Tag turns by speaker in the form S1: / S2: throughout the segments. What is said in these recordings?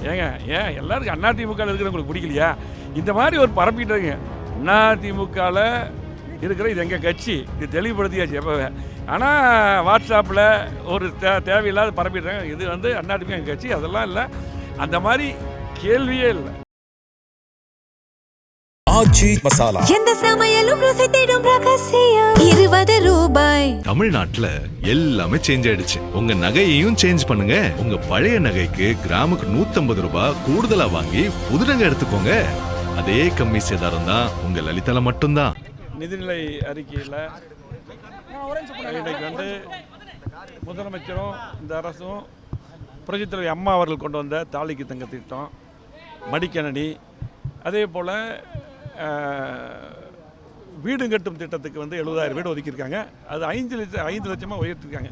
S1: ஏங்க ஏன் எல்லாருக்கும் அதிமுக இருக்கிறவங்களுக்கு பிடிக்கலையா? இந்த மாதிரி ஒரு பரப்பிட்டுங்க. அதிமுகவில் இருக்கிற இது எங்கள் கட்சி, இது தெளிவுபடுத்தியாச்சு எப்போவே. ஆனால் வாட்ஸ்அப்பில் ஒரு தேவையில்லாத பரப்பிடுறாங்க. இது வந்து அதிமுக எங்கள் கட்சி, அதெல்லாம் இல்லை. அந்த மாதிரி கேள்வியே இல்லை.
S2: ஆச்சி மசாலா
S3: எந்த சமையலும் ருசி தேடும் ரகசியம் 20 ரூபாய்.
S4: தமிழ்நாட்டுல எல்லாமே சேஞ்ச் ஆயிடுச்சு. உங்க நகையையும் சேஞ்ச் பண்ணுங்க. உங்க பழைய நகைக்கு கிராமுக்கு 150 ரூபாய் கூடுதலா வாங்கி புது நகை எடுத்துக்கோங்க. அதே கம்மி சேதாரம் தான் உங்க லலிதால மட்டும்தான்.
S1: நிதிநிலை அறிக்கையில் இன்னைக்கு வந்து முதலமைச்சரும் இந்த அரசும் புரட்சித் தலைவர் அம்மா அவர்கள் கொண்டு வந்த தாலிக்கு தங்க திட்டம், மடிக்கணனி, அதே போல் வீடு கட்டும் திட்டத்துக்கு வந்து 70,000 வீடு ஒதுக்கியிருக்காங்க. அது 5 லட்சமாக உயர்த்திருக்காங்க.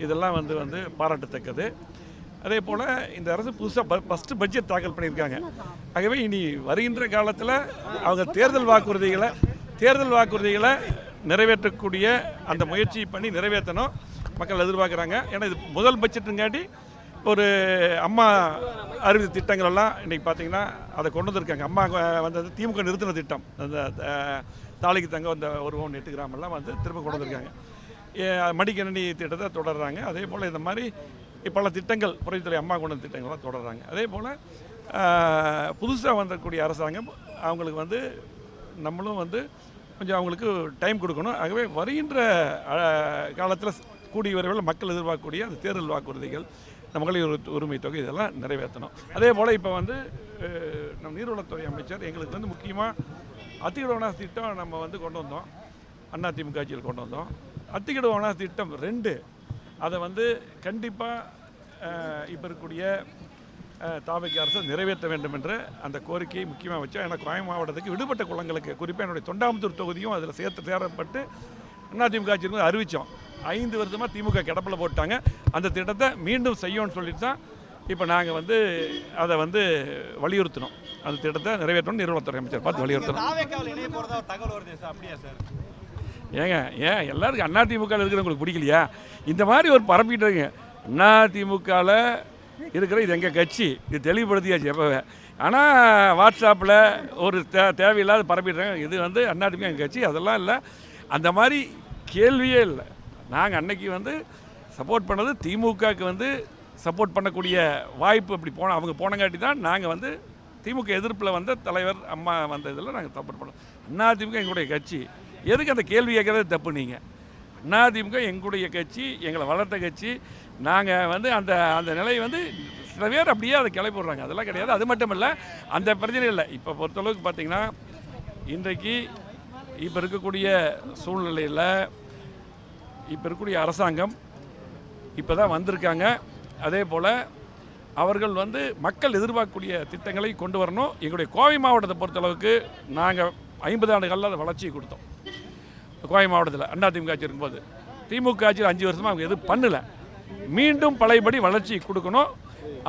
S1: இதெல்லாம் வந்து பாராட்டத்தக்கது. அதே போல் இந்த அரசு புதுசாக ஃபஸ்ட்டு பட்ஜெட் தாக்கல் பண்ணியிருக்காங்க. ஆகவே இனி வருகின்ற காலத்தில் அவங்க தேர்தல் வாக்குறுதிகளை நிறைவேற்றக்கூடிய அந்த முயற்சி பண்ணி நிறைவேற்றணும் மக்கள் எதிர்பார்க்குறாங்க. ஏன்னா இது முதல் பட்ஜெட்டுங்காட்டி ஒரு அம்மா அறிவித்த திட்டங்கள் எல்லாம் இன்றைக்கி பார்த்திங்கன்னா அதை கொண்டு வந்திருக்காங்க. அம்மா வந்தது திமுக நிறுத்தின திட்டம், அந்த தாலிக்கு தங்க அந்த 1 பவுன் 8 கிராமெல்லாம் வந்து திரும்ப கொண்டு வந்திருக்காங்க. மடிக்கணினி திட்டத்தை தொடர்றாங்க. அதே போல் இந்த மாதிரி பல திட்டங்கள் புரட்சித்துறை அம்மா கொண்டு வந்த திட்டங்கள்லாம் தொடர்றாங்க. அதே போல் புதுசாக வந்தக்கூடிய அரசாங்கம் அவங்களுக்கு வந்து நம்மளும் வந்து கொஞ்சம் அவங்களுக்கு டைம் கொடுக்கணும். ஆகவே வருகின்ற காலத்தில் கூடிய விரைவில் மக்கள் எதிர்பார்க்கக்கூடிய அந்த தேர்தல் வாக்குறுதிகள், மகளிர் உரிமை தொகை, இதெல்லாம் நிறைவேற்றணும். அதே போல் இப்போ வந்து நம் நீர்வளத்துறை அமைச்சர் எங்களுக்கு வந்து முக்கியமாக அத்திக்கடவு வனாஸ் திட்டம் நம்ம வந்து கொண்டு வந்தோம். அதிமுக ஆட்சியில் கொண்டு வந்தோம். அத்திக்கடவு வனாஸ் திட்டம் 2 அதை வந்து கண்டிப்பாக இப்போ இருக்கக்கூடிய தாவக அரசு நிறைவேற்ற வேண்டும் என்ற அந்த கோரிக்கையை முக்கியமாக வச்சோம். ஏன்னா கோயம் மாவட்டத்துக்கு விடுபட்ட குளங்களுக்கு, குறிப்பாக என்னுடைய தொண்டாமுத்தூர் தொகுதியும் அதில் சேரப்பட்டு அதிமுக ஆட்சியில் அறிவித்தோம். 5 வருஷமாக திமுக கிடப்பில் போட்டாங்க. அந்த திட்டத்தை மீண்டும் செய்யணும்னு சொல்லிட்டு தான் இப்போ நாங்கள் வந்து அதை வந்து வலியுறுத்தினோம். அந்த திட்டத்தை நிறைவேற்றணும் நீர்வளத்துறை அமைச்சர் பார்த்து வலியுறுத்தணும். ஏங்க ஏன் எல்லாருக்கும் அதிமுக இருக்கிறவங்களுக்கு பிடிக்கலையா? இந்த மாதிரி ஒரு பரப்பிட்டுங்க. அதிமுகவில் இருக்கிற இது எங்கள் கட்சி, இது தெளிவுபடுத்தியாச்சு எப்போவே. ஆனால் வாட்ஸ்அப்பில் ஒரு தேவையில்லாத பரப்பிடுறாங்க. இது வந்து அதிமுக எங்கள் கட்சி, அதெல்லாம் இல்லை. அந்த மாதிரி கேள்வியே இல்லை. நாங்கள் அன்னைக்கு வந்து சப்போர்ட் பண்ணது திமுகவுக்கு வந்து சப்போர்ட் பண்ணக்கூடிய வாய்ப்பு அப்படி அவங்க போனங்காட்டி தான் நாங்கள் வந்து திமுக எதிர்ப்பில் வந்த தலைவர் அம்மா வந்த இதில் நாங்கள் சப்போர்ட் பண்ணோம். அதிமுக எங்களுடைய கட்சி. எதுக்கு அந்த கேள்வி கேட்கறது தப்பு? நீங்கள் அதிமுக எங்களுடைய கட்சி, எங்களை வளர்த்த கட்சி. நாங்கள் வந்து அந்த அந்த நிலையை வந்து சில பேர் அப்படியே அதை கிளப்பி விடுறாங்க. அதெல்லாம் கிடையாது. அது மட்டும் இல்லை, அந்த பிரச்சனை இல்லை. இப்போ பொறுத்தளவுக்கு பார்த்திங்கன்னா இன்றைக்கு இப்போ இருக்கக்கூடிய சூழ்நிலையில் இப்போ இருக்கக்கூடிய அரசாங்கம் இப்போ தான் வந்திருக்காங்க. அதே போல் அவர்கள் வந்து மக்கள் எதிர்பார்க்கக்கூடிய திட்டங்களை கொண்டு வரணும். எங்களுடைய கோவை மாவட்டத்தை பொறுத்தளவுக்கு நாங்கள் 50 ஆண்டுகளில் அதை வளர்ச்சியை கொடுத்தோம். கோவை மாவட்டத்தில் அதிமுக ஆட்சி இருக்கும்போது திமுக ஆட்சியில் 5 வருஷமாக அவங்க எதுவும் பண்ணலை. மீண்டும் பழையபடி வளர்ச்சி கொடுக்கணும்.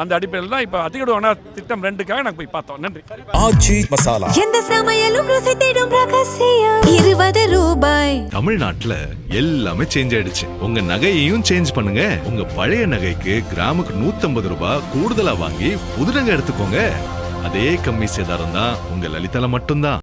S1: அந்த அடிப்படையில் தான் இப்போ அத்திக்கடவு வனாஸ் திட்டம் 2க்காக நாங்கள் போய் பார்த்தோம். நன்றி.
S2: ஆச்சி மசாலா
S3: எந்த சமையலும் ருசி தேடும் ரகசியம் 20 ரூபாய்.
S4: தமிழ்நாட்டுல எல்லாமே சேஞ்ச் ஆயிடுச்சு. உங்க நகையையும் சேஞ்ச் பண்ணுங்க. உங்க பழைய நகைக்கு கிராமுக்கு 150 ரூபாய் கூடுதலா வாங்கி புது நகை எடுத்துக்கோங்க. அதே கம்மி சேதாரம் தான் உங்க லலிதால மட்டும்தான்.